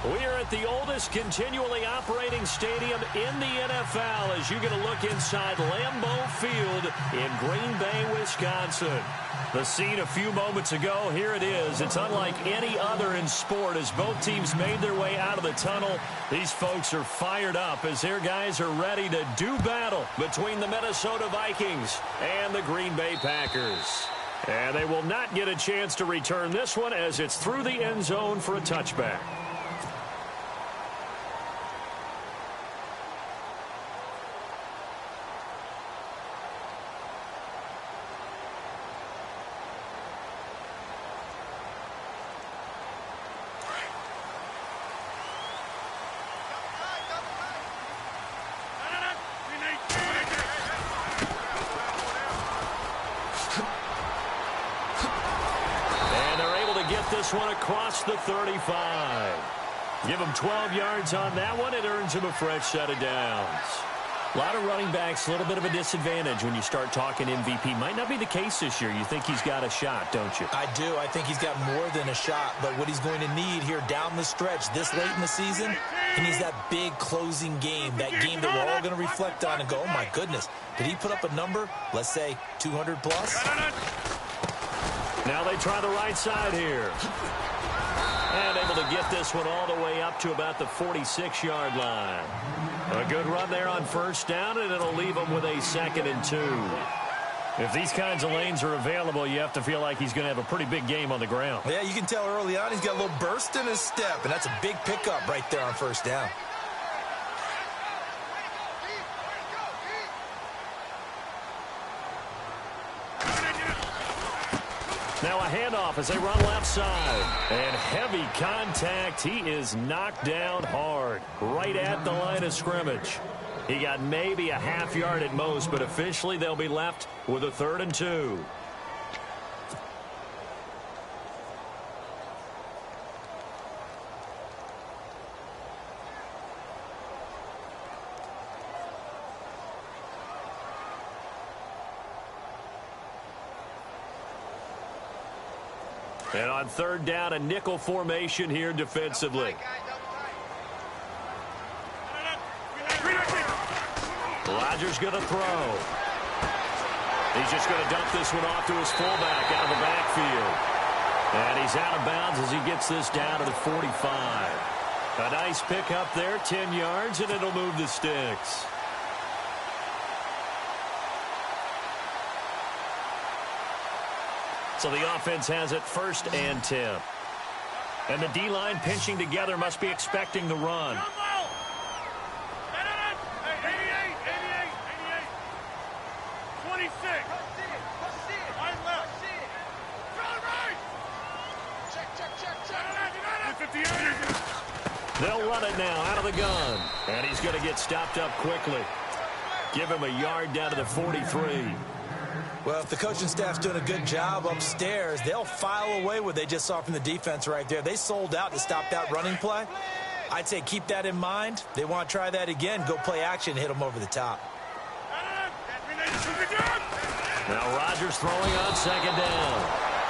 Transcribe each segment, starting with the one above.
We are at the oldest continually operating stadium in the NFL as you get a look inside Lambeau Field in Green Bay, Wisconsin. The scene a few moments ago, here it is. It's unlike any other in sport as both teams made their way out of the tunnel. These folks are fired up as their guys are ready to do battle between the Minnesota Vikings and the Green Bay Packers. And they will not get a chance to return this one as it's through the end zone for a touchback. This one across the 35. Give him 12 yards on that one. It earns him a fresh set of downs. A lot of running backs, a little bit of a disadvantage when you start talking MVP. Might not be the case this year. You think he's got a shot, don't you? I do. I think he's got more than a shot. But what he's going to need here down the stretch this late in the season, he needs that big closing game, that game that we're all going to reflect on and go, oh, my goodness, did he put up a number, let's say 200 plus? Now they try the right side here. And able to get this one all the way up to about the 46-yard line. A good run there on first down, and it'll leave him with a 2nd and 2. If these kinds of lanes are available, you have to feel like he's going to have a pretty big game on the ground. Yeah, you can tell early on he's got a little burst in his step, and that's a big pickup right there on first down. Now a handoff as they run left side. And heavy contact. He is knocked down hard right at the line of scrimmage. He got maybe a half yard at most, but officially they'll be left with a 3rd and 2. And on 3rd down, a nickel formation here defensively. Rodgers going to throw. He's just going to dump this one off to his fullback out of the backfield. And he's out of bounds as he gets this down to the 45. A nice pickup there, 10 yards, and it'll move the sticks. So the offense has it 1st and 10. And the D-line pinching together must be expecting the run. They'll run it now out of the gun. And he's going to get stopped up quickly. Give him a yard down to the 43. Well, if the coaching staff's doing a good job upstairs, they'll file away what they just saw from the defense right there. They sold out to stop that running play. I'd say keep that in mind. They want to try that again. Go play action, hit them over the top. Now Rodgers throwing on 2nd down.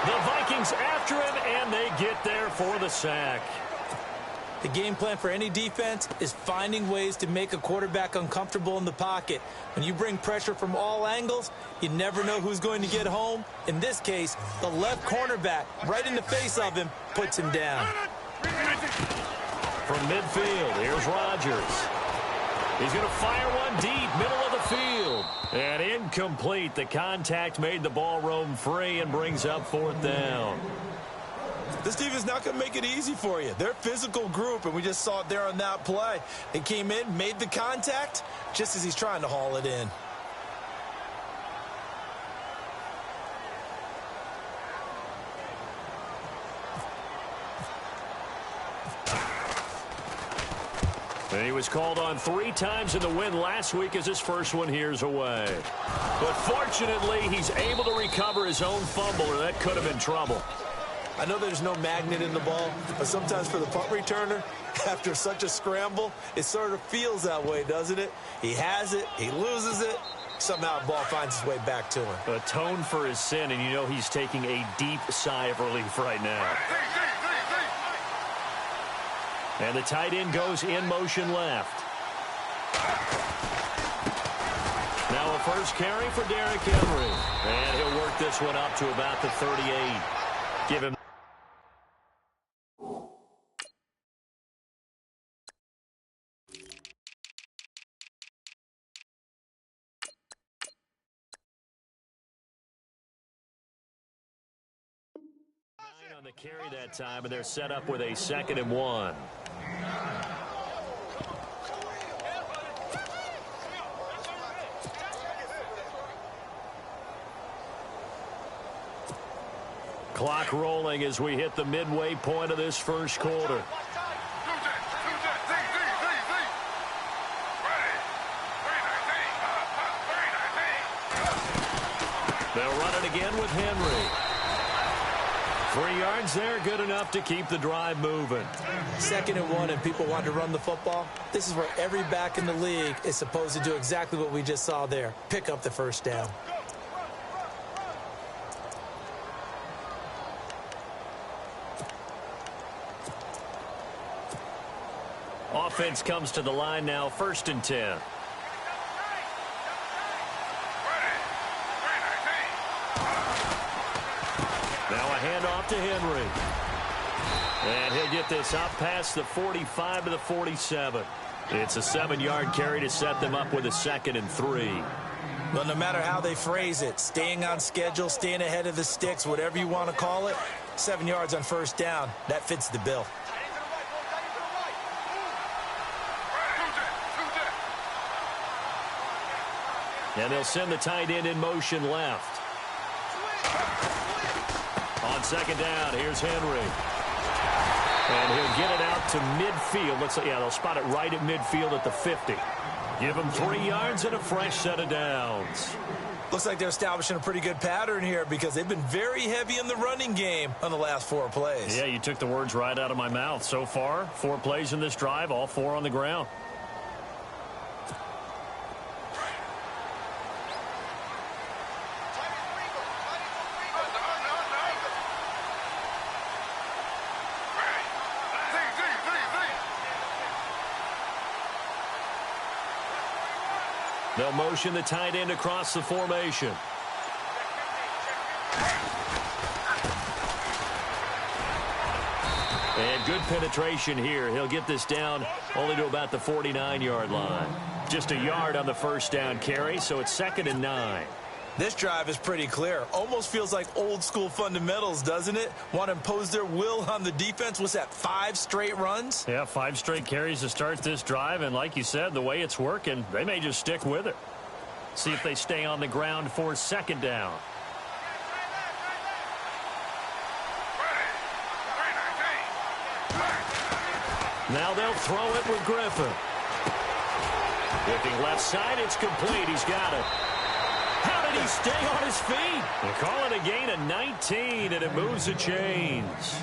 The Vikings after him, and they get there for the sack. The game plan for any defense is finding ways to make a quarterback uncomfortable in the pocket. When you bring pressure from all angles, you never know who's going to get home. In this case, the left cornerback, right in the face of him, puts him down. From midfield, here's Rodgers. He's going to fire one deep, middle of the field. And incomplete. The contact made the ball roam free and brings up 4th down. This defense is not going to make it easy for you. They're a physical group, and we just saw it there on that play. They came in, made the contact, just as he's trying to haul it in. And he was called on 3 times in the win last week as his first one here's away. But fortunately, he's able to recover his own fumble, or that could have been trouble. I know there's no magnet in the ball, but sometimes for the punt returner, after such a scramble, it sort of feels that way, doesn't it? He has it, he loses it, somehow the ball finds its way back to him. Atone for his sin, and you know he's taking a deep sigh of relief right now. And the tight end goes in motion left. Now a first carry for Derrick Henry. And he'll work this one up to about the 38. Give him. On the carry that time, and they're set up with a 2nd and 1. Clock rolling as we hit the midway point of this first quarter. They'll run it again with Henry. 3 yards there, good enough to keep the drive moving. 2nd and 1, and people want to run the football. This is where every back in the league is supposed to do exactly what we just saw there. Pick up the first down. Offense comes to the line now, 1st and 10. Now a handoff to Henry. And he'll get this up past the 45 to the 47. It's a 7-yard carry to set them up with a 2nd and 3. Well, no matter how they phrase it, staying on schedule, staying ahead of the sticks, whatever you want to call it, 7 yards on first down, that fits the bill. And they'll send the tight end in motion left. On 2nd down, here's Henry. And he'll get it out to midfield. Looks like, yeah, they'll spot it right at midfield at the 50. Give him 3 yards and a fresh set of downs. Looks like they're establishing a pretty good pattern here because they've been very heavy in the running game on the last 4 plays. Yeah, you took the words right out of my mouth. So far, 4 plays in this drive, all 4 on the ground. They'll motion the tight end across the formation. And good penetration here. He'll get this down only to about the 49-yard line. Just a yard on the first down carry, so it's 2nd and 9. This drive is pretty clear. Almost feels like old school fundamentals, doesn't it? Want to impose their will on the defense. What's that, 5 straight runs? Yeah, 5 straight carries to start this drive. And like you said, the way it's working, they may just stick with it. See if they stay on the ground for 2nd down. Now they'll throw it with Griffin. Looking left side, it's complete. He's got it. How did he stay on his feet? They call it a gain of 19, and it moves the chains.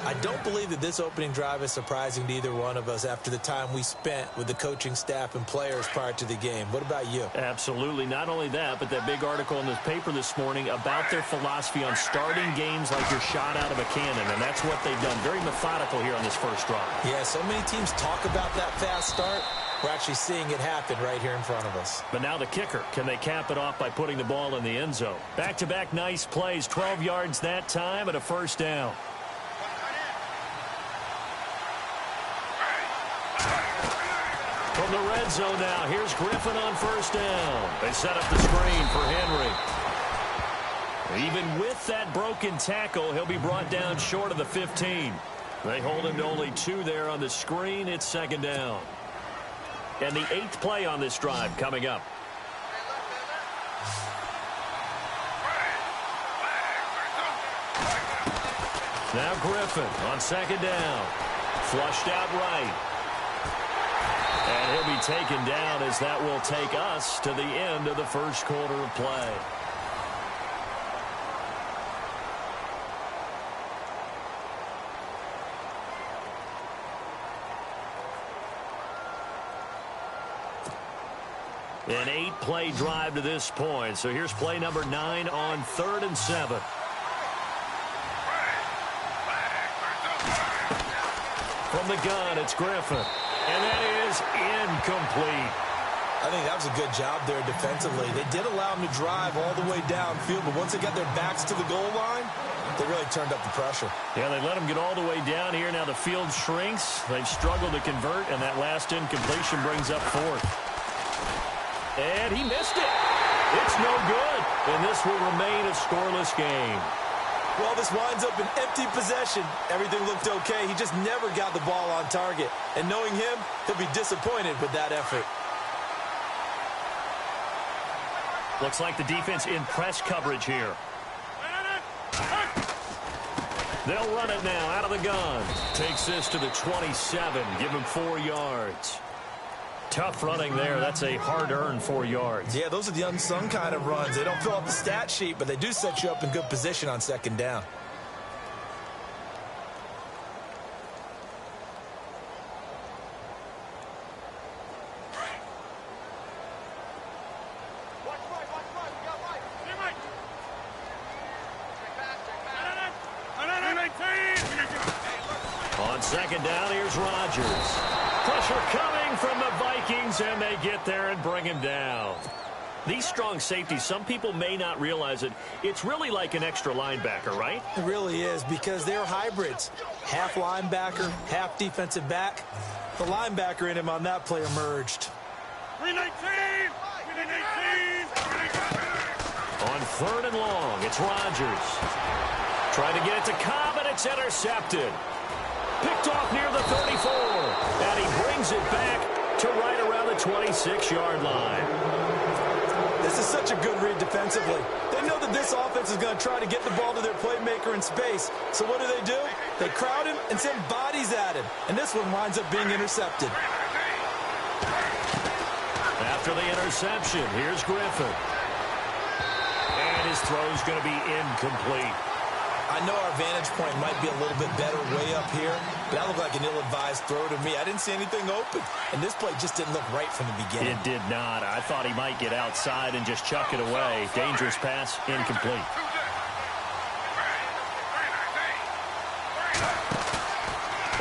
I don't believe that this opening drive is surprising to either one of us after the time we spent with the coaching staff and players prior to the game. What about you? Absolutely. Not only that, but that big article in the paper this morning about their philosophy on starting games like you're shot out of a cannon, and that's what they've done. Very methodical here on this first drive. Yeah, so many teams talk about that fast start. We're actually seeing it happen right here in front of us. But now the kicker. Can they cap it off by putting the ball in the end zone? Back-to-back nice plays. 12 yards that time and a first down. From the red zone now, here's Griffin on first down. They set up the screen for Henry. Even with that broken tackle, he'll be brought down short of the 15. They hold him to only 2 there on the screen. It's 2nd down. And the 8th play on this drive coming up. Now Griffin on 2nd down. Flushed out right. And he'll be taken down as that will take us to the end of the first quarter of play. An 8-play drive to this point. So here's play number 9 on 3rd and 7. From From the gun, it's Griffin. And that is incomplete. I think that was a good job there defensively. They did allow them to drive all the way downfield, but once they got their backs to the goal line, they really turned up the pressure. Yeah, they let them get all the way down here. Now the field shrinks. They've struggled to convert, and that last incompletion brings up fourth. And he missed it. It's no good, and this will remain a scoreless game. Well, this winds up an empty possession. Everything looked okay. He just never got the ball on target. And knowing him, he'll be disappointed with that effort. Looks like the defense in press coverage here. They'll run it now out of the gun. Takes this to the 27. Give him 4 yards. Tough running there. That's a hard-earned 4 yards. Yeah, those are the unsung kind of runs. They don't fill up the stat sheet, but they do set you up in good position on second down. On second down, here's Rodgers. Pressure coming from the Vikings, and they get there and bring him down. These strong safeties, some people may not realize it. It's really like an extra linebacker, right? It really is, because they're hybrids. Half linebacker, half defensive back. The linebacker in him on that play emerged. 319! On third and long, it's Rodgers. Trying to get it to Cobb, and it's intercepted. Picked off near the 34, and he brings it back to right around the 26-yard line. This is such a good read defensively. They know that this offense is going to try to get the ball to their playmaker in space. So what do? They crowd him and send bodies at him. And this one winds up being intercepted. After the interception, here's Griffin. And his throw's going to be incomplete. I know our vantage point might be a little bit better way up here, but that looked like an ill-advised throw to me. I didn't see anything open, and this play just didn't look right from the beginning. It did not. I thought he might get outside and just chuck it away. Dangerous pass, incomplete.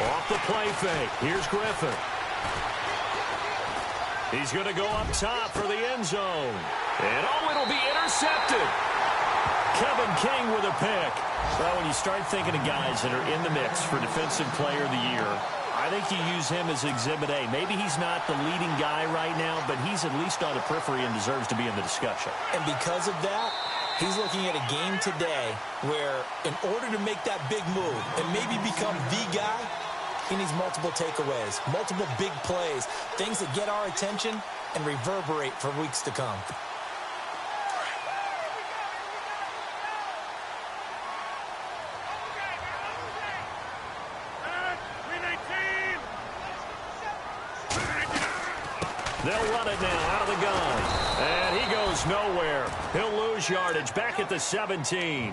Off the play fake. Here's Griffin. He's going to go up top for the end zone. And, it'll be intercepted. Kevin King with a pick. Well, when you start thinking of guys that are in the mix for Defensive Player of the Year, I think you use him as Exhibit A. Maybe he's not the leading guy right now, but he's at least on the periphery and deserves to be in the discussion. And because of that, he's looking at a game today where in order to make that big move and maybe become the guy, he needs multiple takeaways, multiple big plays, things that get our attention and reverberate for weeks to come. They'll run it now out of the gun. And he goes nowhere. He'll lose yardage back at the 17.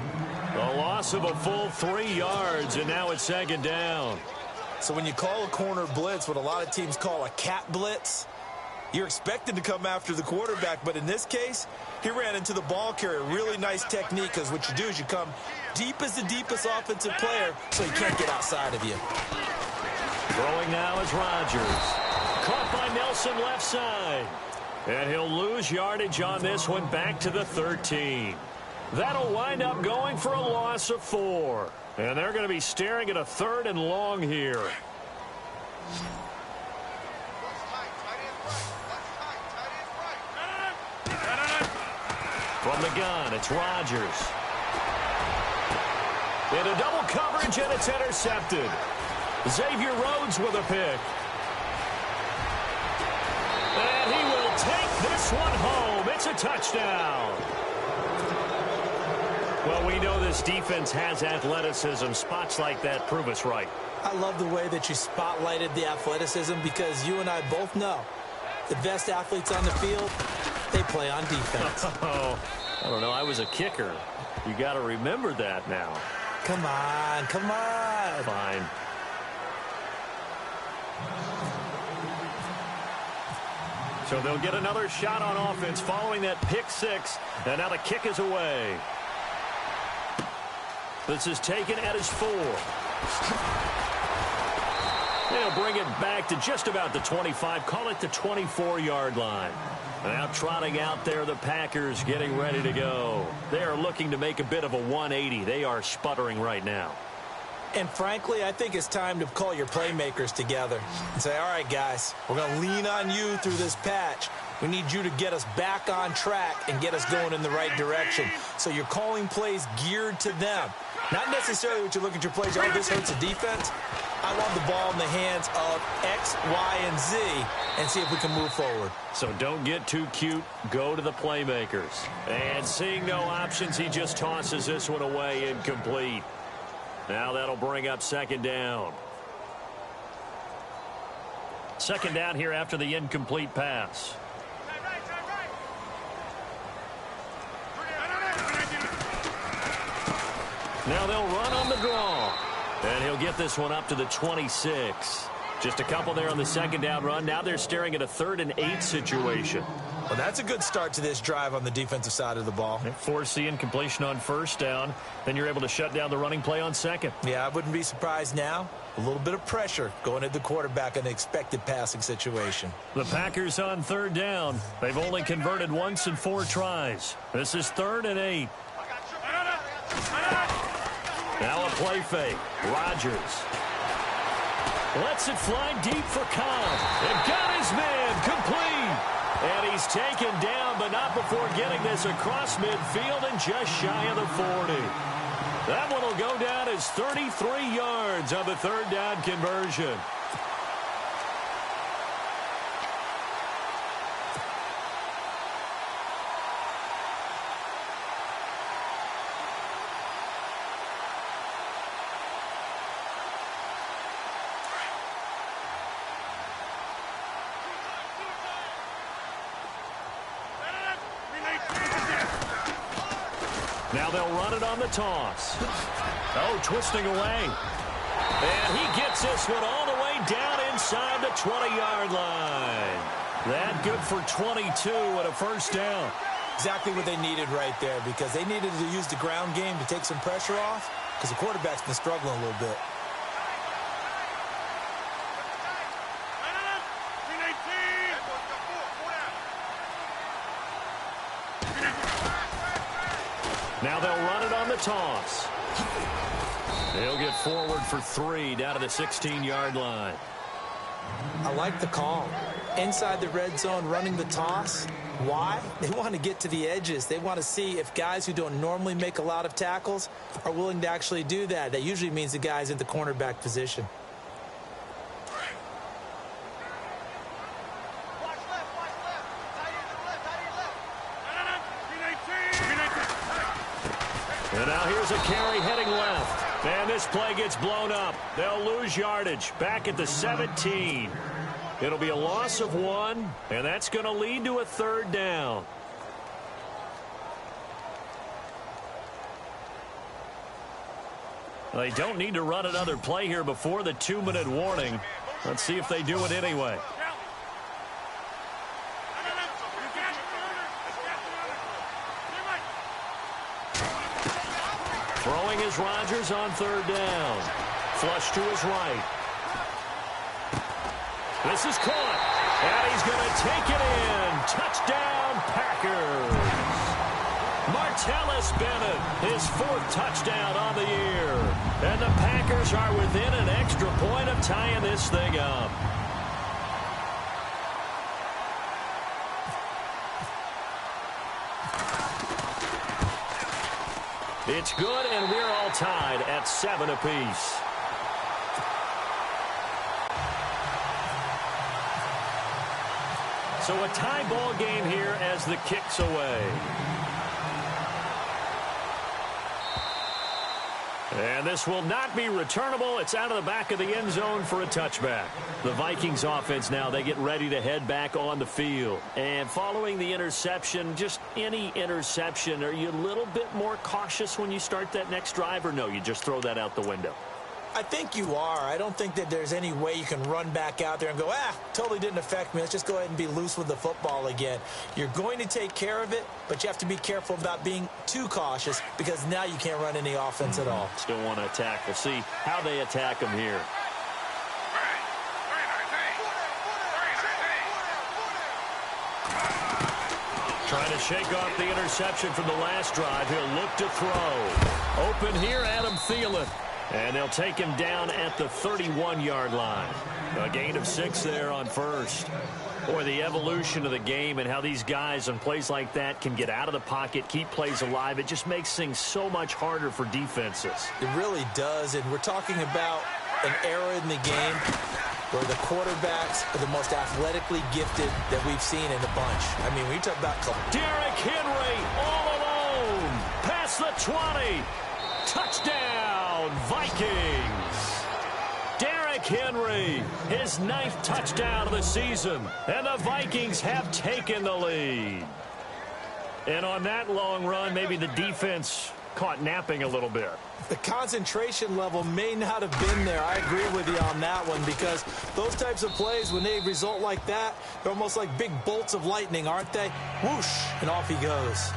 A loss of a full 3 yards, and now it's second down. So when you call a corner blitz, what a lot of teams call a cat blitz, you're expected to come after the quarterback. But in this case, he ran into the ball carrier. Really nice technique, because what you do is you come deep as the deepest offensive player so he can't get outside of you. Throwing now is Rodgers. Caught by Nelson left side. And he'll lose yardage on this one back to the 13. That'll wind up going for a loss of 4. And they're going to be staring at a third and long here. From the gun, it's Rodgers. Into double coverage, and it's intercepted. Xavier Rhodes with a pick. And he will take this one home. It's a touchdown. Well, we know this defense has athleticism. Spots like that prove us right. I love the way that you spotlighted the athleticism, because you and I both know the best athletes on the field, they play on defense. Oh, I don't know. I was a kicker. You got to remember that now. Come on, come on. Fine. So they'll get another shot on offense following that pick six. And now the kick is away. This is taken at his 4. They'll bring it back to just about the 25, call it the 24-yard line. Now trotting out there, the Packers getting ready to go. They are looking to make a bit of a 180. They are sputtering right now. And frankly, I think it's time to call your playmakers together and say, all right, guys, we're going to lean on you through this patch. We need you to get us back on track and get us going in the right direction. So you're calling plays geared to them. Not necessarily what you look at your plays, oh, this hurts the defense. I want the ball in the hands of X, Y, and Z and see if we can move forward. So don't get too cute. Go to the playmakers. And seeing no options, he just tosses this one away incomplete. Now that'll bring up second down. Second down here after the incomplete pass. Now they'll run on the draw. And he'll get this one up to the 26. Just a couple there on the second down run. Now they're staring at a 3rd and 8 situation. Well, that's a good start to this drive on the defensive side of the ball. Force the incompletion on first down. Then you're able to shut down the running play on second. Yeah, I wouldn't be surprised now. A little bit of pressure going at the quarterback in an expected passing situation. The Packers on 3rd down. They've only converted once in 4 tries. This is 3rd and 8. Now a play fake. Rodgers lets it fly deep for Cobb. And got his man complete. And he's taken down, but not before getting this across midfield and just shy of the 40. That one will go down as 33 yards on the 3rd down conversion. Now they'll run it on the toss. Oh, twisting away. And he gets this one all the way down inside the 20-yard line. That good for 22 and a first down. Exactly what they needed right there, because they needed to use the ground game to take some pressure off, because the quarterback's been struggling a little bit. Now they'll run it on the toss. They'll get forward for 3 down to the 16-yard line. I like the call. Inside the red zone running the toss. Why? They want to get to the edges. They want to see if guys who don't normally make a lot of tackles are willing to actually do that. That usually means the guy's in the cornerback position. And now here's a carry heading left. And this play gets blown up. They'll lose yardage back at the 17. It'll be a loss of 1, and that's going to lead to a 3rd down. They don't need to run another play here before the 2-minute warning. Let's see if they do it anyway. Throwing is Rodgers on 3rd down. Flush to his right. This is caught. And he's going to take it in. Touchdown, Packers. Martellus Bennett, his 4th touchdown on the year. And the Packers are within an extra point of tying this thing up. It's good, and we're all tied at 7 apiece. So a tie ball game here as the kick's away. And this will not be returnable. It's out of the back of the end zone for a touchback. The Vikings offense now, they get ready to head back on the field. And following the interception, just any interception, are you a little bit more cautious when you start that next drive, or no, you just throw that out the window? I think you are. I don't think that there's any way you can run back out there and go, totally didn't affect me. Let's just go ahead and be loose with the football again. You're going to take care of it, but you have to be careful about being too cautious, because now you can't run any offense at all. Still want to attack. We'll see how they attack them here. Trying to shake off the interception from the last drive. He'll look to throw. Open here, Adam Thielen. And they'll take him down at the 31-yard line. A gain of 6 there on first. Boy, the evolution of the game and how these guys on plays like that can get out of the pocket, keep plays alive, it just makes things so much harder for defenses. It really does, and we're talking about an era in the game where the quarterbacks are the most athletically gifted that we've seen in a bunch. I mean, when you talk about... Derrick Henry all alone. Past the 20. Touchdown, Vikings. Derrick Henry, his 9th touchdown of the season. And the Vikings have taken the lead. And on that long run, maybe the defense caught napping a little bit. The concentration level may not have been there. I agree with you on that one, because those types of plays, when they result like that, they're almost like big bolts of lightning, aren't they? Whoosh, and off he goes.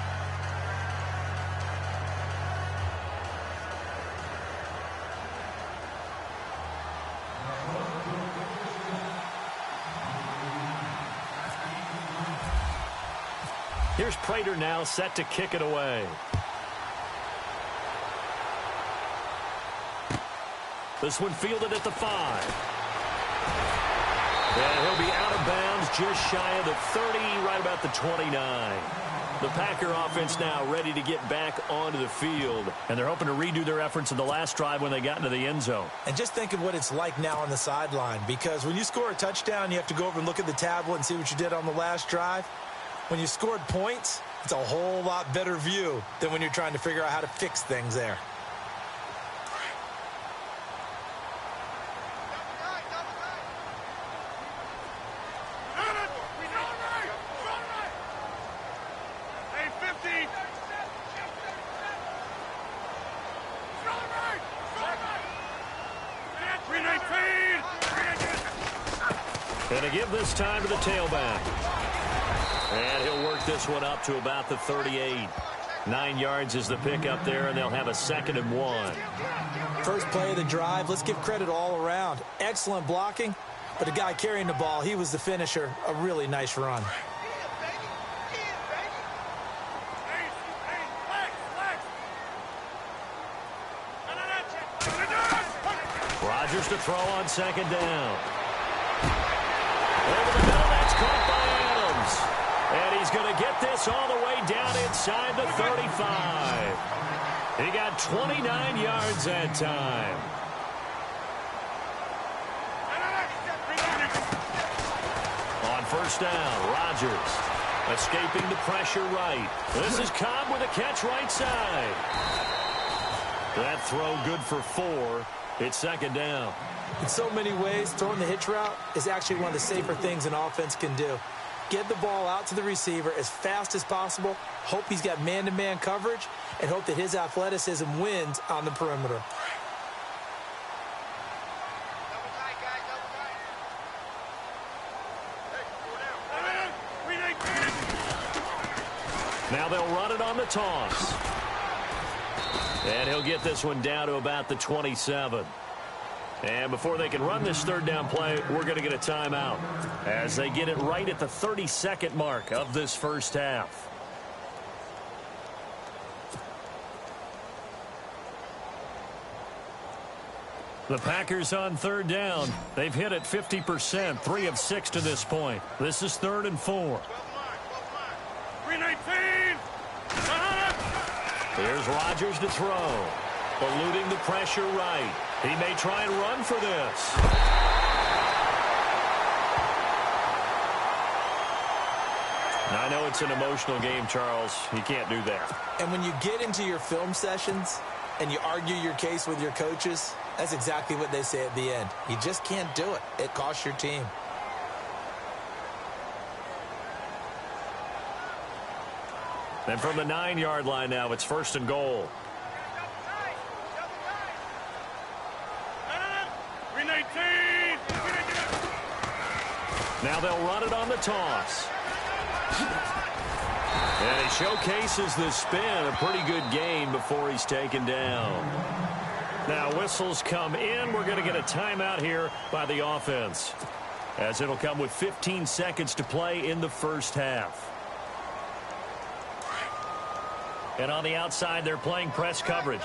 Here's Prater now set to kick it away. This one fielded at the 5. And he'll be out of bounds just shy of the 30, right about the 29. The Packer offense now ready to get back onto the field. And they're hoping to redo their efforts in the last drive when they got into the end zone. And just think of what it's like now on the sideline, because when you score a touchdown, you have to go over and look at the tablet and see what you did on the last drive. When you scored points, it's a whole lot better view than when you're trying to figure out how to fix things there. And to give this time to the tailback. And he'll work this one up to about the 38. 9 yards is the pickup there, and they'll have a 2nd and 1. First play of the drive, let's give credit all around. Excellent blocking, but the guy carrying the ball, he was the finisher. A really nice run. Rodgers to throw on 2nd down. Over the middle, that's caught by Adams. And he's going to get this all the way down inside the 35. He got 29 yards that time. On 1st down, Rodgers escaping the pressure right. This is Cobb with a catch right side. That throw good for 4. It's 2nd down. In so many ways, throwing the hitch route is actually one of the safer things an offense can do. Get the ball out to the receiver as fast as possible, hope he's got man-to-man coverage, and hope that his athleticism wins on the perimeter. Now they'll run it on the toss. And he'll get this one down to about the 27. And before they can run this 3rd down play, we're going to get a timeout as they get it right at the 32nd mark of this first half. The Packers on 3rd down. They've hit it 50%, 3 of 6 to this point. This is 3rd and 4. 319. Here's Rodgers to throw. Eluding the pressure right. He may try and run for this. I know it's an emotional game, Charles. You can't do that. And when you get into your film sessions and you argue your case with your coaches, that's exactly what they say at the end. You just can't do it. It costs your team. And from the 9-yard line now, it's 1st and goal. 319. Now they'll run it on the toss. And he showcases the spin. A pretty good gain before he's taken down. Now whistles come in. We're going to get a timeout here by the offense, as it'll come with 15 seconds to play in the first half. And on the outside, they're playing press coverage.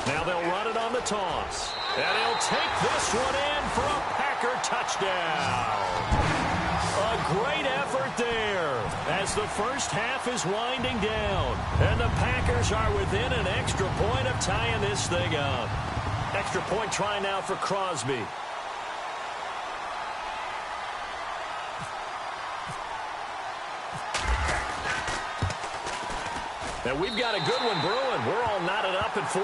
Now they'll run it on the toss. And he'll take this one in for a Packer touchdown. A great effort there as the first half is winding down. And the Packers are within an extra point of tying this thing up. Extra point try now for Crosby. And we've got a good one brewing. We're all knotted up at 14.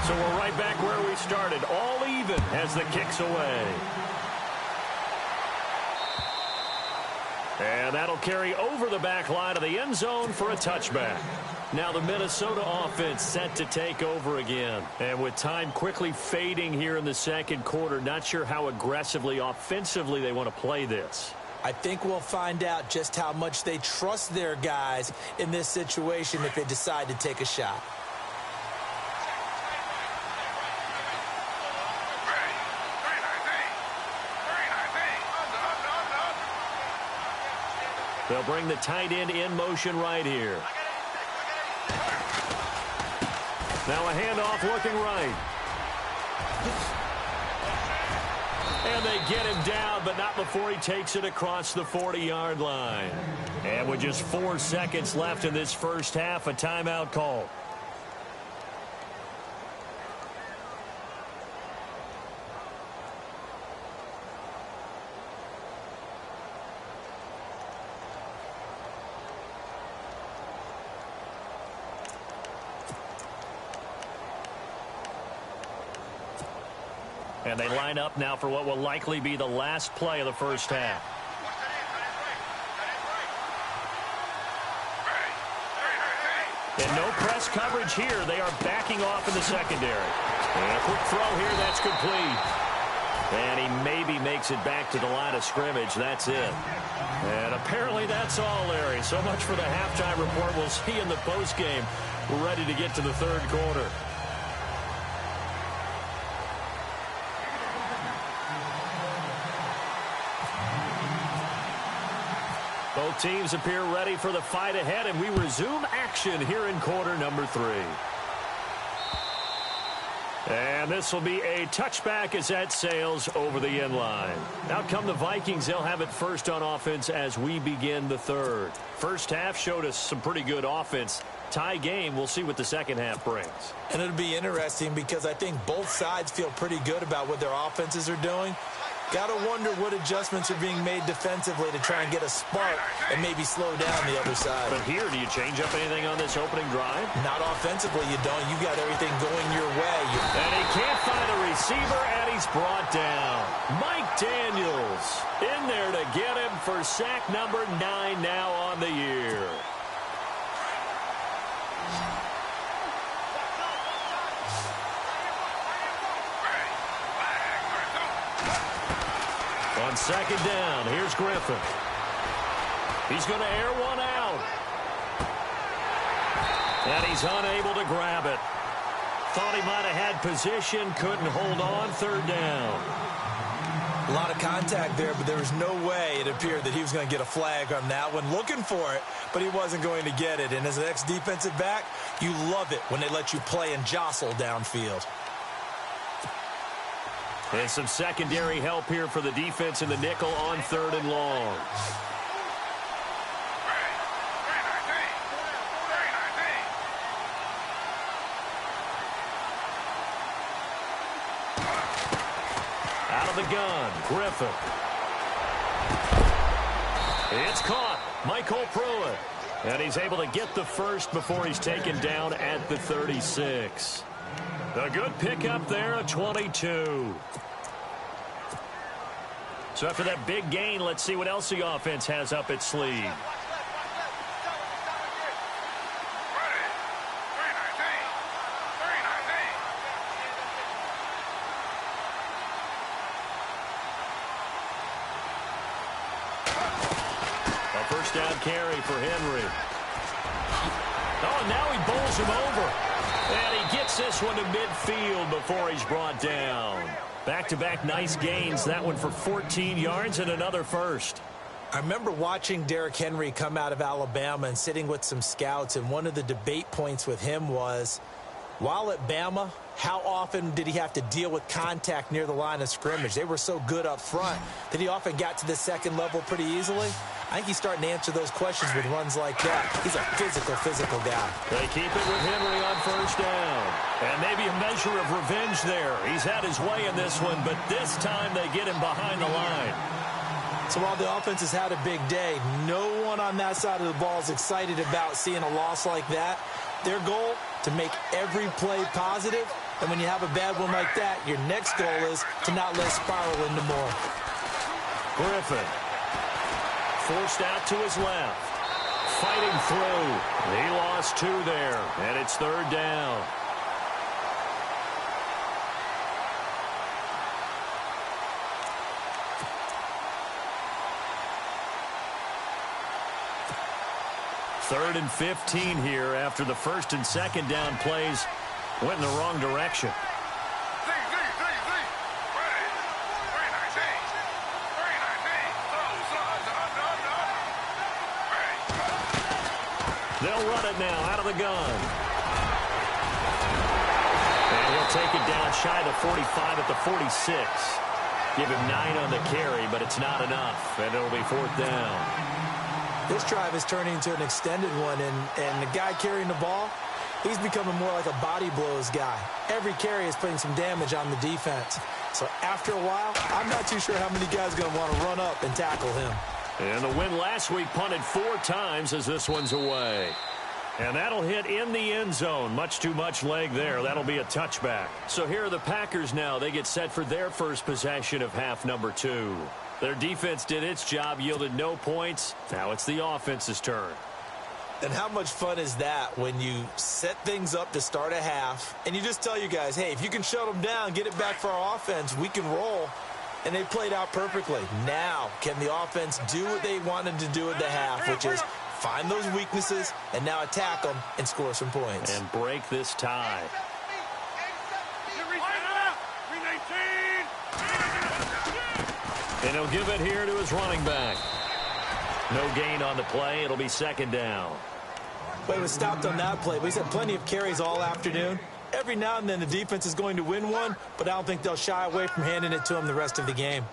So we're right back where we started, all even as the kick's away. And that'll carry over the back line of the end zone for a touchback. Now the Minnesota offense set to take over again. And with time quickly fading here in the second quarter, not sure how aggressively, offensively they want to play this. I think we'll find out just how much they trust their guys in this situation if they decide to take a shot. They'll bring the tight end in motion right here. Now a handoff looking right. And they get him down, but not before he takes it across the 40-yard line. And with just 4 seconds left in this first half, a timeout call. And they line up now for what will likely be the last play of the first half. And no press coverage here. They are backing off in the secondary. And a quick throw here, that's complete. And he maybe makes it back to the line of scrimmage. That's it. And apparently that's all, Larry. So much for the halftime report. We'll see in the postgame. We're ready to get to the third quarter. Both teams appear ready for the fight ahead, and we resume action here in quarter number 3. And this will be a touchback as that sails over the end line. Out come the Vikings. They'll have it first on offense as we begin the third. First half showed us some pretty good offense. Tie game. We'll see what the second half brings. And it'll be interesting because I think both sides feel pretty good about what their offenses are doing. Got to wonder what adjustments are being made defensively to try and get a spark and maybe slow down the other side. But here, do you change up anything on this opening drive? Not offensively, you don't. You got everything going your way. And he can't find a receiver, and he's brought down. Mike Daniels in there to get him for sack number 9 now on the year. On second down, here's Griffin. He's going to air one out. And he's unable to grab it. Thought he might have had position, couldn't hold on, third down. A lot of contact there, but there was no way it appeared that he was going to get a flag on that one. Looking for it, but he wasn't going to get it. And as an ex-defensive back, you love it when they let you play and jostle downfield. And some secondary help here for the defense in the nickel on third and long. Out of the gun, Griffin. It's caught. Michael Pruitt. And he's able to get the first before he's taken down at the 36. A good pickup there, a 22. So after that big gain, let's see what else the offense has up its sleeve. A first down carry for Henry. Oh, and now he bowls him over. And he gets Takes this one to midfield before he's brought down. Back-to-back nice gains. That one for 14 yards and another first. I remember watching Derrick Henry come out of Alabama and sitting with some scouts, and one of the debate points with him was, while at Bama, how often did he have to deal with contact near the line of scrimmage? They were so good up front that he often got to the second level pretty easily. I think he's starting to answer those questions with runs like that. He's a physical guy. They keep it with Henry on first down. And maybe a measure of revenge there. He's had his way in this one, but this time they get him behind the line. So while the offense has had a big day, no one on that side of the ball is excited about seeing a loss like that. Their goal, to make every play positive. And when you have a bad one like that, your next goal is to not let it spiral into more. Griffin. Forced out to his left. Fighting through. He lost 2 there, and it's third down. Third and 15 here after the first and second down plays went in the wrong direction. They'll run it now out of the gun. And he'll take it down shy of the 45 at the 46. Give him 9 on the carry, but it's not enough, and it'll be fourth down. This drive is turning into an extended one, and the guy carrying the ball, he's becoming more like a body blows guy. Every carry is putting some damage on the defense. So after a while, I'm not too sure how many guys are going to want to run up and tackle him. And the win last week punted 4 times as this one's away. And that'll hit in the end zone. Much too much leg there. That'll be a touchback. So here are the Packers now. They get set for their first possession of half number 2. Their defense did its job, yielded no points. Now it's the offense's turn. And how much fun is that when you set things up to start a half and you just tell you guys, hey, if you can shut them down, get it back for our offense, we can roll. And they played out perfectly. Now, can the offense do what they wanted to do at the half, which is find those weaknesses and now attack them and score some points. And break this tie. And he'll give it here to his running back. No gain on the play. It'll be second down. Well, he was stopped on that play, but he's had plenty of carries all afternoon. Every now and then the defense is going to win one, but I don't think they'll shy away from handing it to him the rest of the game.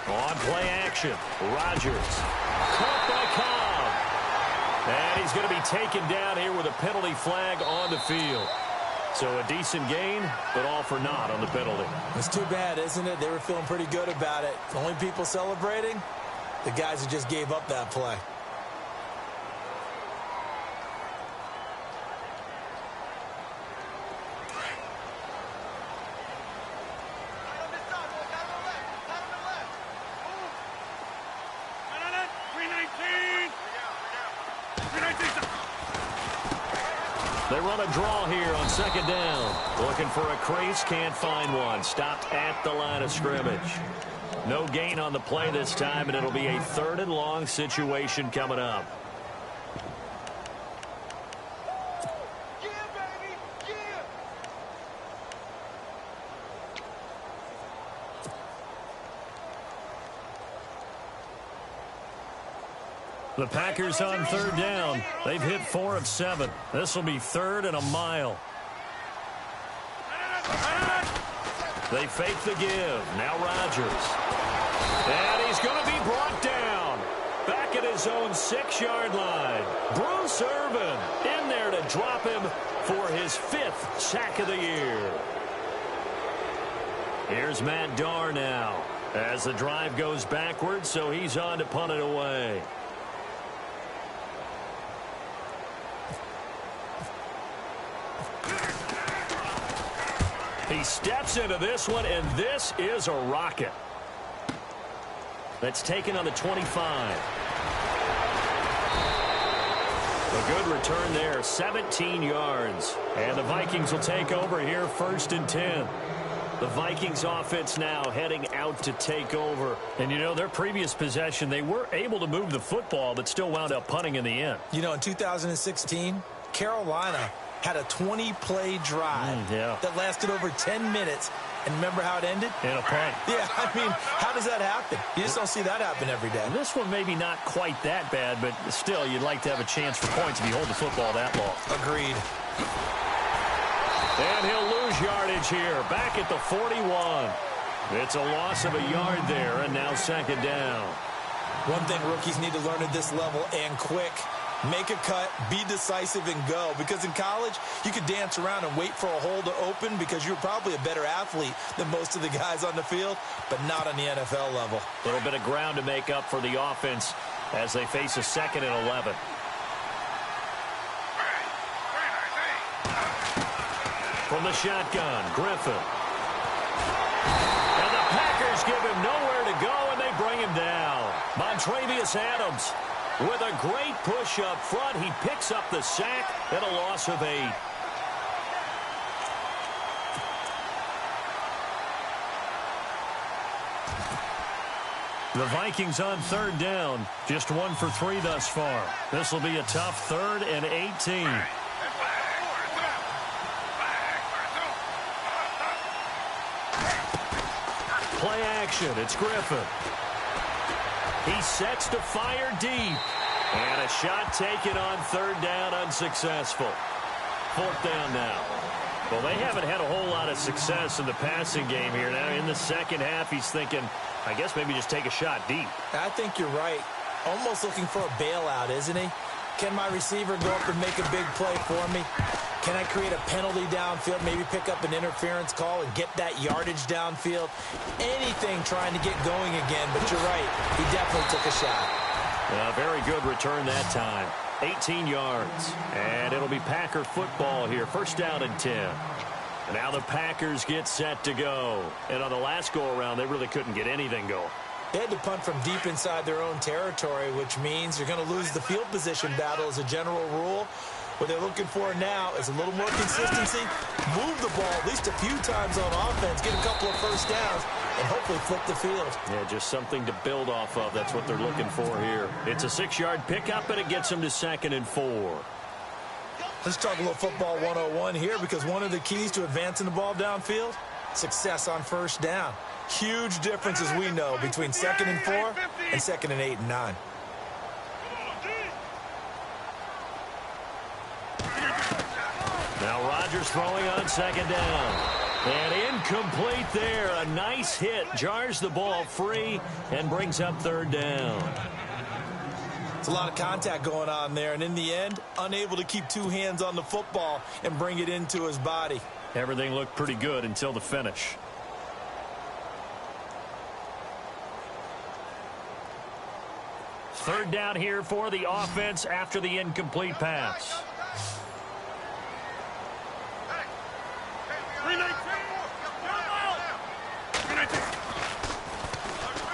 On play action, Rodgers. Caught by Cobb. And he's going to be taken down here with a penalty flag on the field. So a decent gain, but all for naught on the penalty. It's too bad, isn't it? They were feeling pretty good about it. The only people celebrating, the guys who just gave up that play. They run a draw here on second down. Looking for a crease, can't find one. Stopped at the line of scrimmage. No gain on the play this time, and it'll be a third and long situation coming up. The Packers on third down. They've hit 4 of 7. This will be third and a mile. They fake the give. Now Rodgers. And he's going to be brought down. Back at his own 6-yard line. Bruce Irvin in there to drop him for his 5th sack of the year. Here's Matt Darr now as the drive goes backwards, so he's on to punt it away. He steps into this one, and this is a rocket. That's taken on the 25. A good return there, 17 yards. And the Vikings will take over here, 1st and 10. The Vikings offense now heading out to take over. And, you know, their previous possession, they were able to move the football, but still wound up punting in the end. You know, in 2016, Carolina had a 20-play drive that lasted over 10 minutes. And remember how it ended? In a punt. Yeah, I mean, how does that happen? You just don't see that happen every day. This one maybe not quite that bad, but still, you'd like to have a chance for points if you hold the football that long. Agreed. And he'll lose yardage here, back at the 41. It's a loss of a yard there, and now 2nd down. One thing rookies need to learn at this level, and quick. Make a cut, be decisive, and go. Because in college, you could dance around and wait for a hole to open because you're probably a better athlete than most of the guys on the field, but not on the NFL level. A little bit of ground to make up for the offense as they face a 2nd and 11. From the shotgun, Griffin. And the Packers give him nowhere to go, and they bring him down. Montravius Adams with a great push up front. He picks up the sack and a loss of 8. The Vikings on 3rd down. Just 1 for 3 thus far. This will be a tough 3rd and 18. Play action. It's Griffin. He sets to fire deep. And a shot taken on 3rd down, unsuccessful. 4th down now. Well, they haven't had a whole lot of success in the passing game here. Now, in the second half, he's thinking, I guess maybe just take a shot deep. I think you're right. Almost looking for a bailout, isn't he? Can my receiver go up and make a big play for me? Can I create a penalty downfield, maybe pick up an interference call and get that yardage downfield? Anything trying to get going again, but you're right. He definitely took a shot. A very good return that time. 18 yards. And it'll be Packer football here. 1st down and 10. And now the Packers get set to go. And on the last go-around, they really couldn't get anything going. They had to punt from deep inside their own territory, which means you're going to lose the field position battle as a general rule. What they're looking for now is a little more consistency, move the ball at least a few times on offense, get a couple of 1st downs, and hopefully flip the field. Yeah, just something to build off of. That's what they're looking for here. It's a 6-yard pickup, and it gets them to 2nd and 4. Let's talk a little football 101 here, because one of the keys to advancing the ball downfield, success on 1st down. Huge difference, as we know, between 2nd and 4 and 2nd and 8 and 9. Now Rodgers throwing on 2nd down. And incomplete there. A nice hit. Jars the ball free and brings up 3rd down. It's a lot of contact going on there. And in the end, unable to keep 2 hands on the football and bring it into his body. Everything looked pretty good until the finish. Third down here for the offense after the incomplete pass.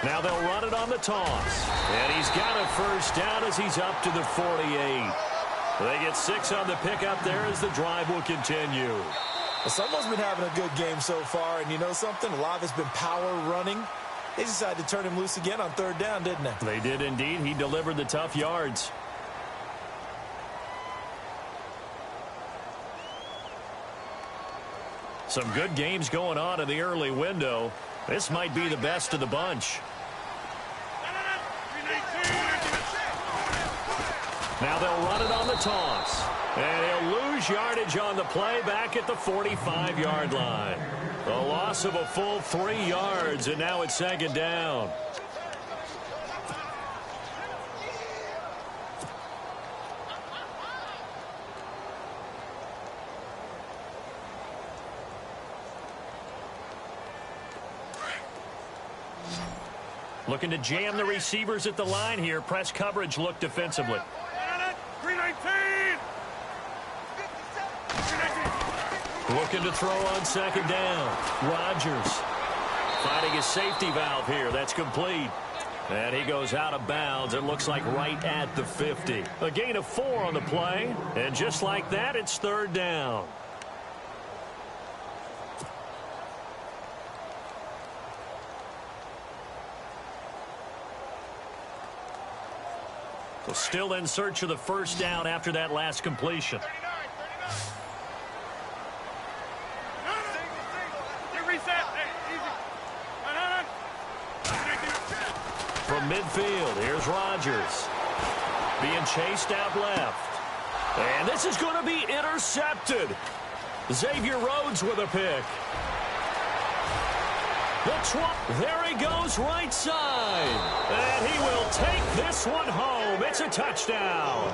Now they'll run it on the toss. And he's got a 1st down as he's up to the 48. They get 6 on the pickup there as the drive will continue. Well, someone's been having a good game so far, and you know something? A lot of it's been power running. They decided to turn him loose again on 3rd down, didn't they? They did indeed. He delivered the tough yards. Some good games going on in the early window. This might be the best of the bunch. Now they'll run it on the toss. And he'll lose yardage on the play back at the 45-yard line. A loss of a full 3 yards, and now it's 2nd down. Looking to jam the receivers at the line here. Press coverage look defensively. 319! Looking to throw on 2nd down. Rodgers finding his safety valve here. That's complete. And he goes out of bounds. It looks like right at the 50. A gain of 4 on the play. And just like that, it's third down. So still in search of the first down after that last completion. From midfield, here's Rodgers. Being chased out left. And this is going to be intercepted. Xavier Rhodes with a pick. There he goes right side. And he will take this one home. It's a touchdown.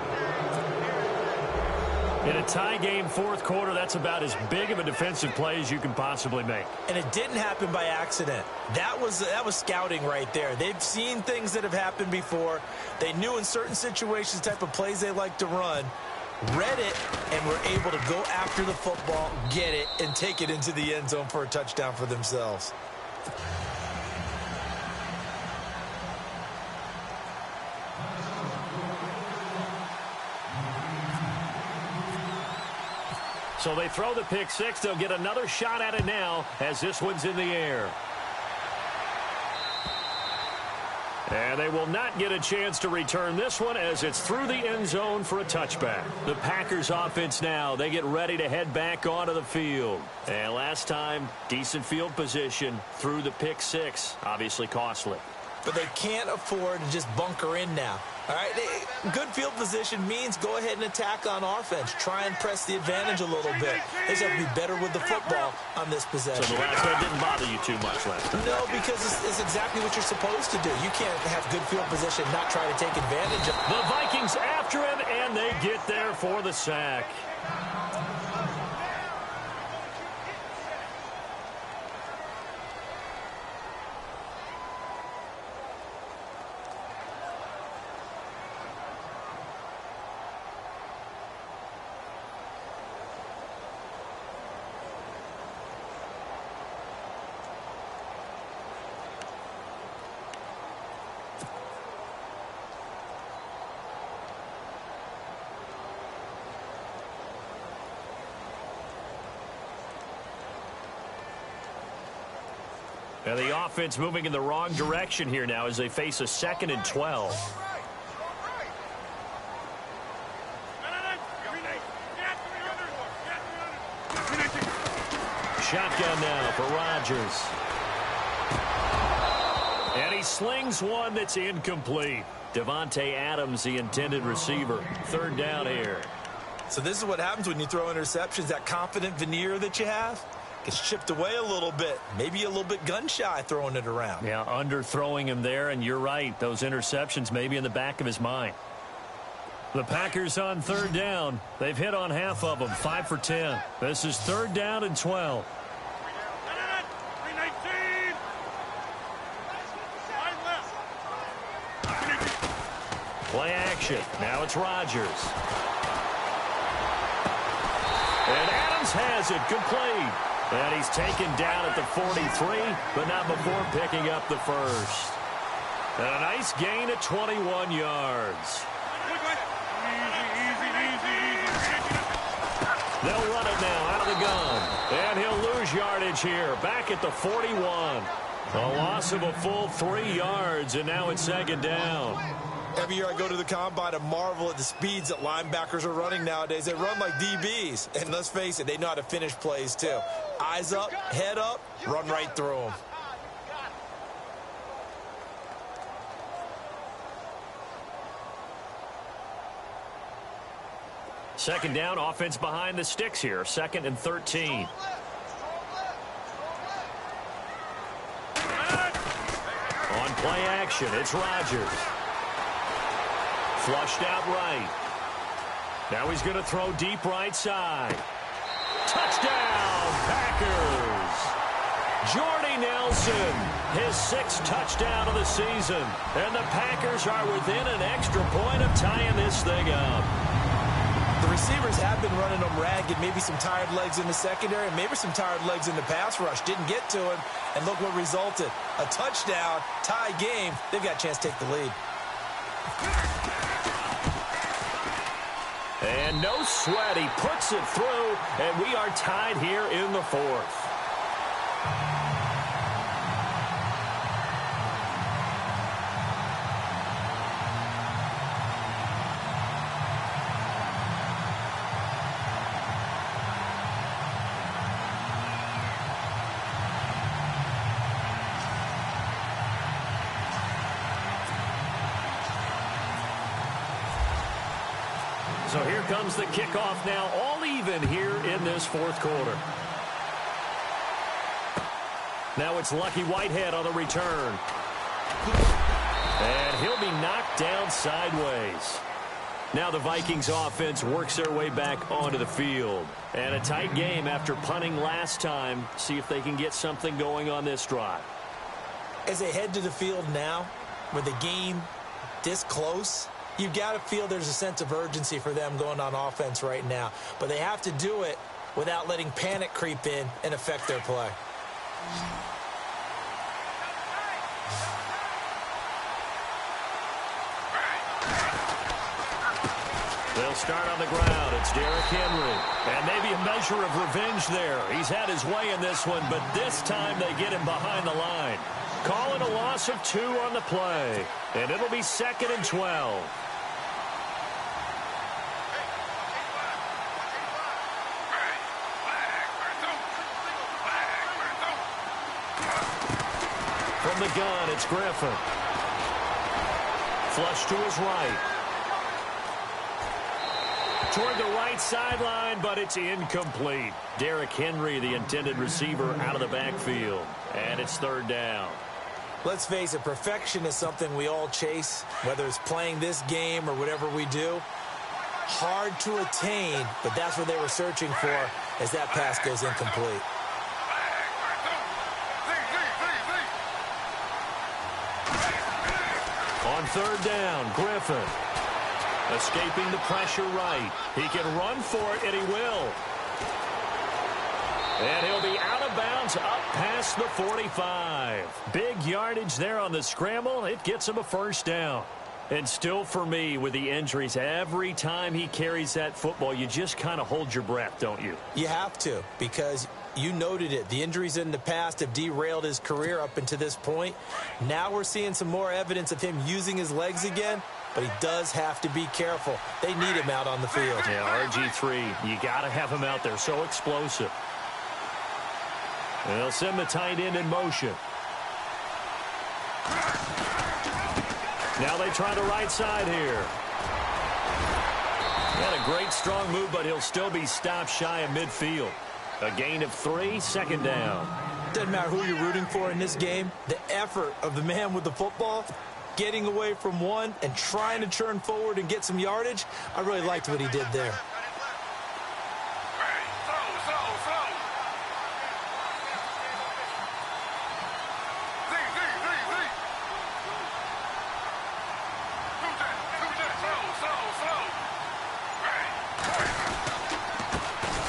In a tie game fourth quarter, that's about as big of a defensive play as you can possibly make. And it didn't happen by accident. That was scouting right there. They've seen things that have happened before. They knew in certain situations the type of plays they like to run, read it, and were able to go after the football, get it, and take it into the end zone for a touchdown for themselves. So they throw the pick six. They'll get another shot at it now as this one's in the air. And they will not get a chance to return this one as it's through the end zone for a touchback. The Packers offense now, they get ready to head back onto the field. And last time, decent field position through the pick six. Obviously costly. But they can't afford to just bunker in now. All right, good field position means go ahead and attack on offense. Try and press the advantage a little bit. They just have to be better with the football on this possession. So the last one didn't bother you too much last time? No, because it's exactly what you're supposed to do. You can't have good field position, not try to take advantage of it. The Vikings after him, and they get there for the sack. And the offense moving in the wrong direction here now as they face a 2nd and 12. Shotgun now for Rodgers. And he slings one that's incomplete. Devontae Adams, the intended receiver. Third down here. So this is what happens when you throw interceptions. That confident veneer that you have gets chipped away a little bit. Maybe a little bit gun-shy throwing it around. Yeah, underthrowing him there, and you're right. Those interceptions may be in the back of his mind. The Packers on third down. They've hit on half of them, 5 for 10. This is third down and 12. Play action. Now it's Rodgers. And Adams has it complete. And he's taken down at the 43, but not before picking up the first. And a nice gain of 21 yards. They'll run it now out of the gun. And he'll lose yardage here. Back at the 41. A loss of a full 3 yards, and now it's second down. Every year I go to the combine and marvel at the speeds that linebackers are running nowadays. They run like DBs. And let's face it, they know how to finish plays too. Eyes up, head up, run right through them. Second down, offense behind the sticks here. 2nd and 13. On play action, it's Rodgers. Flushed out right. Now he's going to throw deep right side. Touchdown, Packers. Jordy Nelson, his 6th touchdown of the season. And the Packers are within an extra point of tying this thing up. The Receivers have been running them ragged. Maybe some tired legs in the secondary, maybe some tired legs in the pass rush. Didn't get to him, and look what resulted. A touchdown, tie game. They've got a chance to take the lead. And no sweat. He puts it through, and we are tied here in the fourth. So here comes the kickoff now, all even here in this fourth quarter. Now it's Lucky Whitehead on the return. And he'll be knocked down sideways. Now the Vikings offense works their way back onto the field. And a tight game after punting last time. See if they can get something going on this drive. As they head to the field now, with the game this close, you've got to feel there's a sense of urgency for them going on offense right now. But they have to do it without letting panic creep in and affect their play. They'll start on the ground. It's Derrick Henry. And maybe a measure of revenge there. He's had his way in this one, but this time they get him behind the line. Calling a loss of 2 on the play. And it'll be 2nd and 12. From the gun, it's Griffin. Flush to his right. Toward the right sideline, but it's incomplete. Derrick Henry, the intended receiver, out of the backfield. And it's 3rd down. Let's face it, perfection is something we all chase, whether it's playing this game or whatever we do. Hard to attain, but that's what they were searching for as that pass goes incomplete. On 3rd down, Griffin. Escaping the pressure right. He can run for it, and he will. And he'll be out of bounds up past the 45. Big yardage there on the scramble. It gets him a 1st down. And still for me, with the injuries, every time he carries that football, you just kind of hold your breath, don't you? You have to, because you noted it. The injuries in the past have derailed his career up until this point. Now we're seeing some more evidence of him using his legs again, but he does have to be careful. They need him out on the field. Yeah, RG3, you got to have him out there. So explosive. And they'll send the tight end in motion. Now they try the right side here. Got a great strong move, but he'll still be stopped shy of midfield. A gain of 3, 2nd down. Doesn't matter who you're rooting for in this game. The effort of the man with the football, getting away from one and trying to turn forward and get some yardage, I really liked what he did there.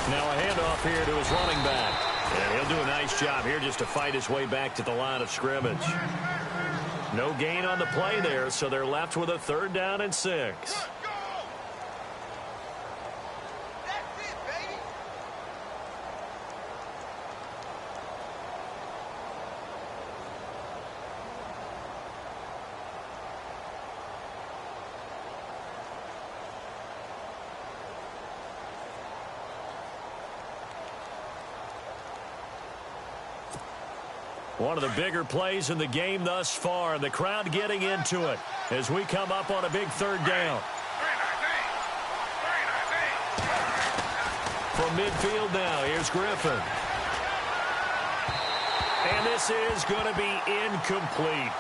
Now a handoff here to his running back. And he'll do a nice job here just to fight his way back to the line of scrimmage. No gain on the play there, so they're left with a 3rd down and 6. One of the bigger plays in the game thus far, and the crowd getting into it as we come up on a big 3rd down. From midfield now, here's Griffin. And this is going to be incomplete.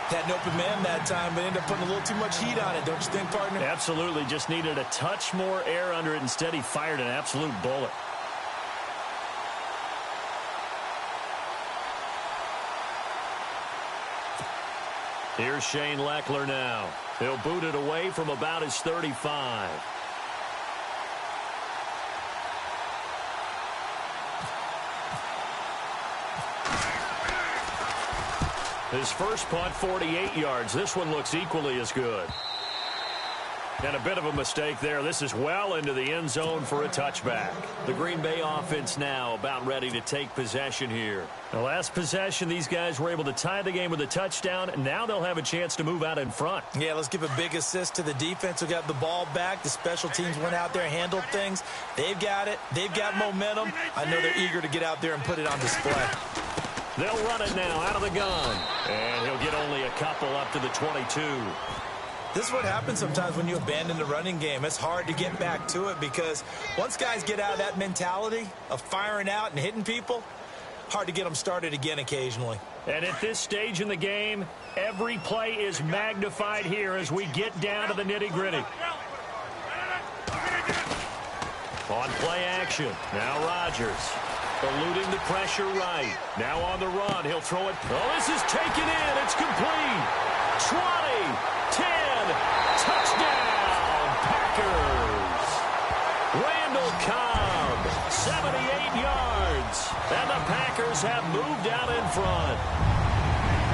Had an open man that time, but ended up putting a little too much heat on it, don't you think, partner? Absolutely. Just needed a touch more air under it. Instead, he fired an absolute bullet. Here's Shane Leckler now. He'll boot it away from about his 35. His first punt, 48 yards. This one looks equally as good. And a bit of a mistake there. This is well into the end zone for a touchback. The Green Bay offense now about ready to take possession here. The last possession, these guys were able to tie the game with a touchdown. Now they'll have a chance to move out in front. Yeah, let's give a big assist to the defense who got the ball back. The special teams went out there, handled things. They've got it. They've got momentum. I know they're eager to get out there and put it on display. They'll run it now out of the gun. And he'll get only a couple up to the 22. This is what happens sometimes when you abandon the running game. It's hard to get back to it because once guys get out of that mentality of firing out and hitting people, hard to get them started again occasionally. And at this stage in the game, every play is magnified here as we get down to the nitty-gritty. On play action, now Rodgers. Eluding the pressure right. Now on the run, he'll throw it. Oh, this is taken in. It's complete. 20, 10, touchdown, Packers. Randall Cobb, 78 yards. And the Packers have moved out in front.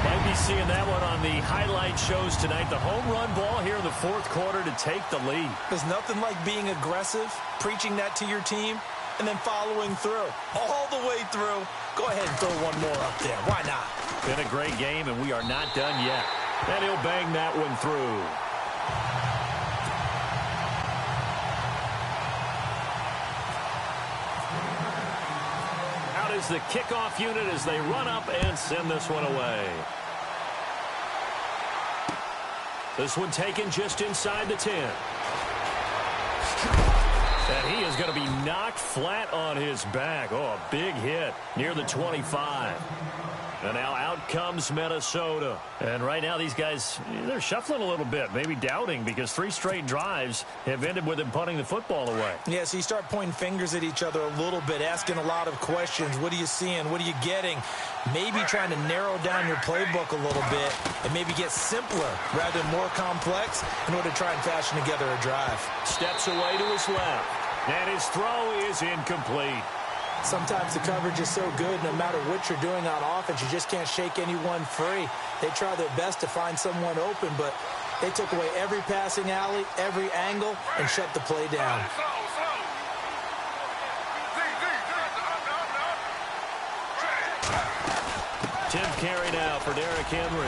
Might be seeing that one on the highlight shows tonight. The home run ball here in the fourth quarter to take the lead. There's nothing like being aggressive, preaching that to your team, and then following through. All the way through. Go ahead and throw one more up there. Why not? Been a great game, and we are not done yet. And he'll bang that one through. Out is the kickoff unit as they run up and send this one away. This one taken just inside the 10. And he is going to be knocked flat on his back. Oh, a big hit near the 25. And now out comes Minnesota. And right now these guys, they're shuffling a little bit, maybe doubting, because 3 straight drives have ended with them punting the football away. Yeah, so you start pointing fingers at each other a little bit, asking a lot of questions. What are you seeing? What are you getting? Maybe trying to narrow down your playbook a little bit and maybe get simpler rather than more complex in order to try and fashion together a drive. Steps away to his left. And his throw is incomplete. Sometimes the coverage is so good, no matter what you're doing on offense, you just can't shake anyone free. They try their best to find someone open, but they took away every passing alley, every angle, and shut the play down. Tenth carry now for Derrick Henry.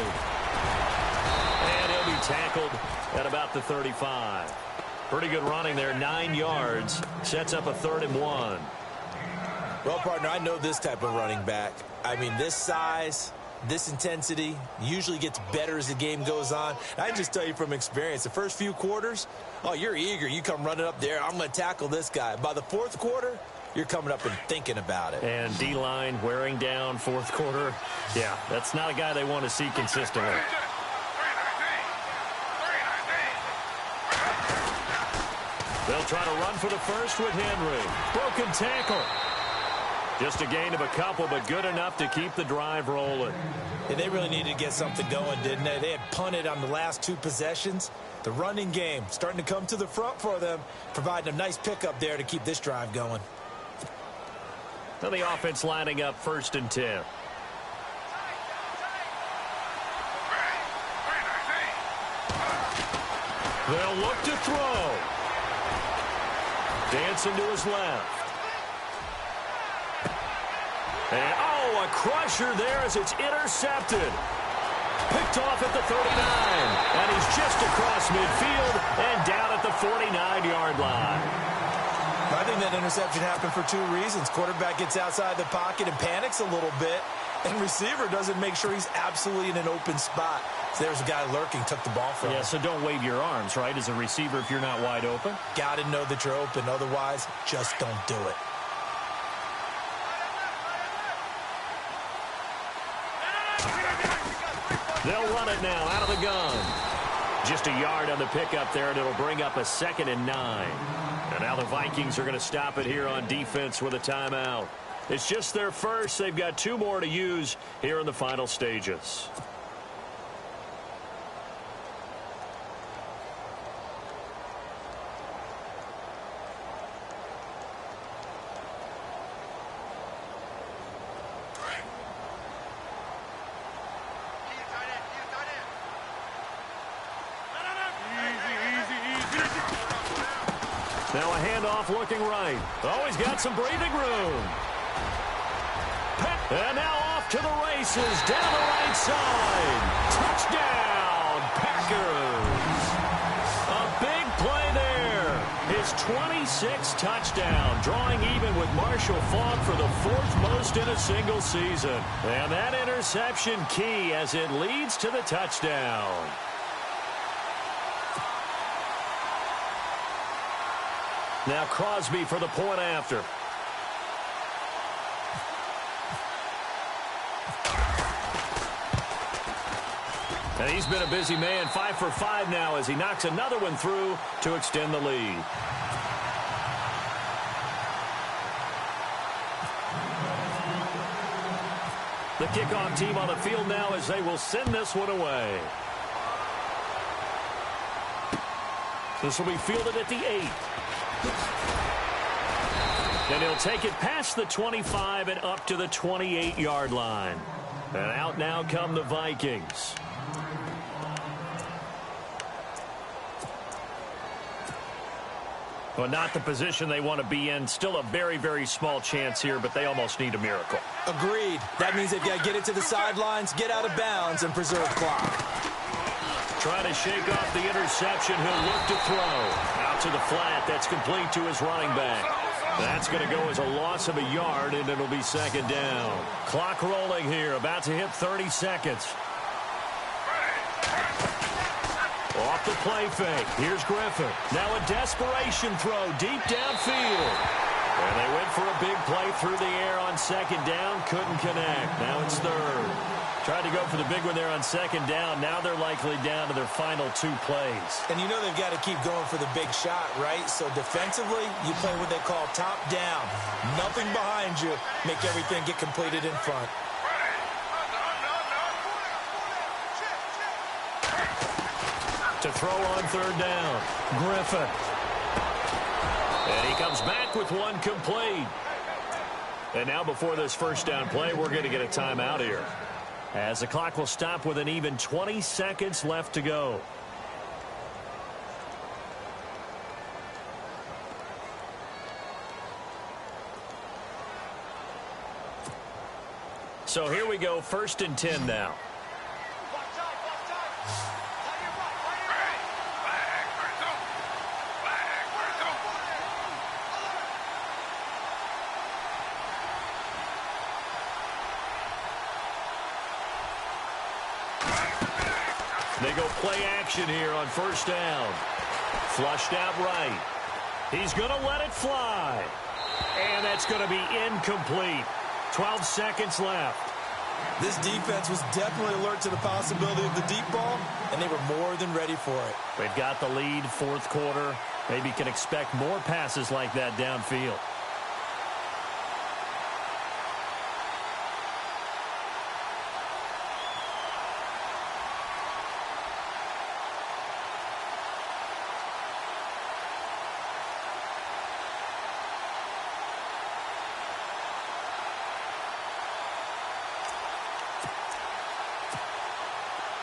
And he'll be tackled at about the 35. Pretty good running there, 9 yards. Sets up a 3rd and 1. Well, partner, I know this type of running back. I mean, this size, this intensity usually gets better as the game goes on. I can just tell you from experience, the first few quarters, oh, you're eager. You come running up there, I'm going to tackle this guy. By the fourth quarter, you're coming up and thinking about it. And D-line wearing down fourth quarter. Yeah, that's not a guy they want to see consistently. They'll try to run for the first with Henry. Broken tackle. Just a gain of a couple, but good enough to keep the drive rolling. Yeah, they really needed to get something going, didn't they? They had punted on the last 2 possessions. The running game starting to come to the front for them, providing a nice pickup there to keep this drive going. Now the offense lining up 1st and 10. They'll look to throw. Dancing to his left. And, oh, a crusher there as it's intercepted. Picked off at the 39. And he's just across midfield and down at the 49-yard line. I think that interception happened for 2 reasons. Quarterback gets outside the pocket and panics a little bit. And receiver doesn't make sure he's absolutely in an open spot. So there's a guy lurking, took the ball from him. Yeah, so don't wave your arms, right, as a receiver if you're not wide open. Got to know that you're open. Otherwise, just don't do it. They'll run it now out of the gun. Just a yard on the pickup there, and it'll bring up a 2nd and 9. And now the Vikings are going to stop it here on defense with a timeout. It's just their first. They've got 2 more to use here in the final stages. Now a handoff looking right. Oh, he's got some breathing room. And now off to the races down the right side. Touchdown, Packers. A big play there. His 26th touchdown, drawing even with Marshall Faulk for the 4th most in a single season. And that interception key as it leads to the touchdown. Now Crosby for the point after. And he's been a busy man, 5 for 5 now as he knocks another one through to extend the lead. The kickoff team on the field now as they will send this one away. This will be fielded at the 8. And he'll take it past the 25 and up to the 28-yard line. And out now come the Vikings. Well, not the position they want to be in. Still a very, very small chance here, but they almost need a miracle. Agreed. That means they've got to get it to the sidelines, get out of bounds, and preserve clock. Trying to shake off the interception. He'll look to throw. Out to the flat. That's complete to his running back. That's going to go as a loss of a yard, and it'll be second down. Clock rolling here. About to hit 30 seconds. Off the play fake. Here's Griffin. Now a desperation throw deep downfield. And they went for a big play through the air on second down. Couldn't connect. Now it's third. Tried to go for the big one there on second down. Now they're likely down to their final 2 plays. And you know they've got to keep going for the big shot, right? So defensively, you play what they call top down. Nothing behind you. Make everything get completed in front. To throw on third down. Griffin. And he comes back with one complete. And now before this first down play, we're going to get a timeout here, as the clock will stop with an even 20 seconds left to go. So here we go, 1st and 10 now. They go play action here on first down. Flushed out right. He's going to let it fly. And that's going to be incomplete. 12 seconds left. This defense was definitely alert to the possibility of the deep ball, and they were more than ready for it. They've got the lead, 4th quarter. Maybe can expect more passes like that downfield.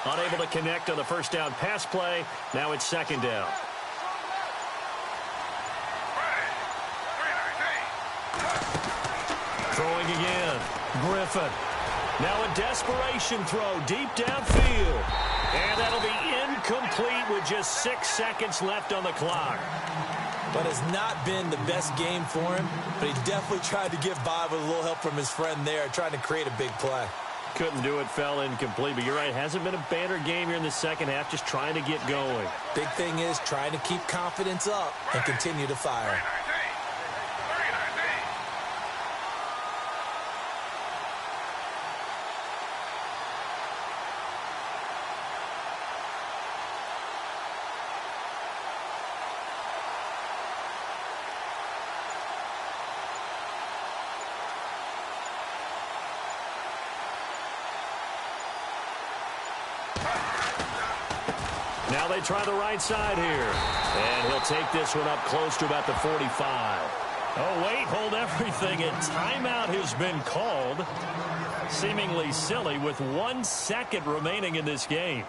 Unable to connect on the first down pass play. Now it's second down. Throwing again. Griffin. Now a desperation throw deep downfield. And that'll be incomplete with just 6 seconds left on the clock. But has not been the best game for him, but he definitely tried to get by with a little help from his friend there, trying to create a big play. Couldn't do it, fell incomplete. But you're right, hasn't been a banner game here in the second half, just trying to get going. Big thing is trying to keep confidence up and continue to fire. Now they try the right side here. And he'll take this one up close to about the 45. Oh, wait, hold everything. A timeout has been called. Seemingly silly with 1 second remaining in this game.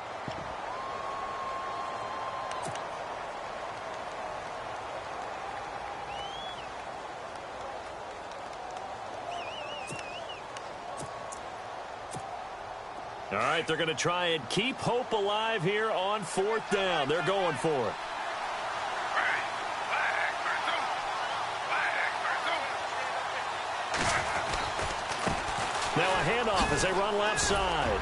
All right, they're going to try and keep hope alive here on 4th down. They're going for it. Now a handoff as they run left side.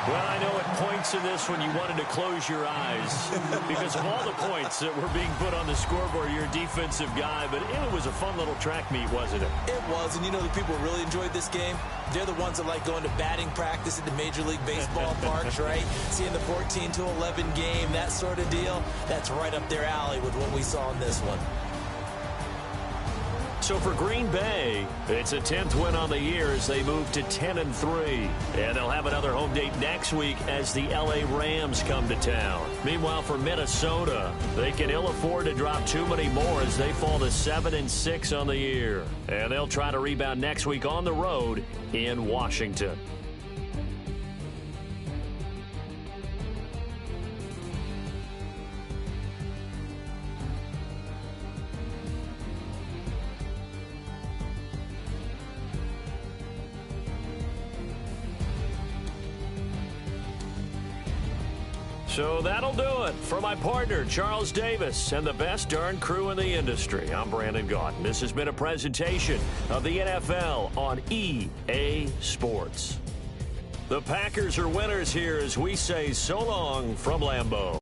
Well, I know at points in this one you wanted to close your eyes because of all the points that were being put on the scoreboard. You're a defensive guy, but it was a fun little track meet, wasn't it? It was, and you know the people who really enjoyed this game? They're the ones that like going to batting practice at the Major League Baseball parks, right? Seeing the 14-11 game, that sort of deal, that's right up their alley with what we saw in this one. So for Green Bay, it's a 10th win on the year as they move to 10-3. And they'll have another home date next week as the L.A. Rams come to town. Meanwhile, for Minnesota, they can ill afford to drop too many more as they fall to 7-6 on the year. And they'll try to rebound next week on the road in Washington. So that'll do it for my partner, Charles Davis, and the best darn crew in the industry. I'm Brandon Gaudin. This has been a presentation of the NFL on EA Sports. The Packers are winners here as we say so long from Lambeau.